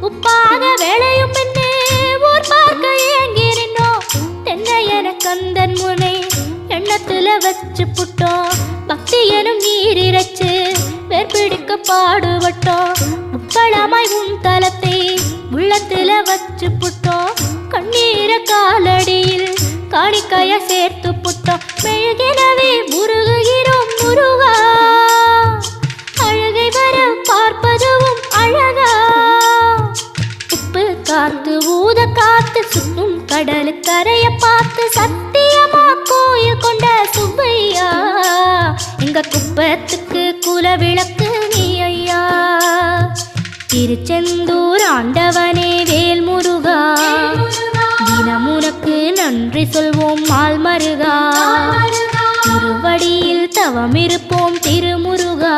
உப்பாக வேளையும் பின்னே ஊர் பார்க்க ஏங்கி நின்னோம். தென்னை என கந்தன் முனை எண்ணத்துல வச்சு புட்டோம். பக்தி எனும் நீரிரச்சு வேர்பிடிக்க பாடுபட்டோம். முப்பழமாய் உன் தலத்தை உள்ளத்துல வச்சு புட்டோம். கண்ணீர காலடியில் காணிக்கைய சேர்த்து புட்டோம். மெழுகினவே முருகுகிறோம் முருகா, அழகை வர பார்ப்பதுவும் அழகா. உப்பு காத்து ஊத காத்து சுற்றும் கடலு கரைய பார்த்து சத்தியமா கோயில் கொண்ட சுப்பையா. எங்க குப்பத்துக்கு குல விளக்கு நீ ஐயா. திருச்செந்தூர் ஆண்டவனே வேல் முருகா, தினம் உனக்கு நன்றி சொல்வோம் மால் மருகா. திருவடியில் தவமிருப்போம் திருமுருகா.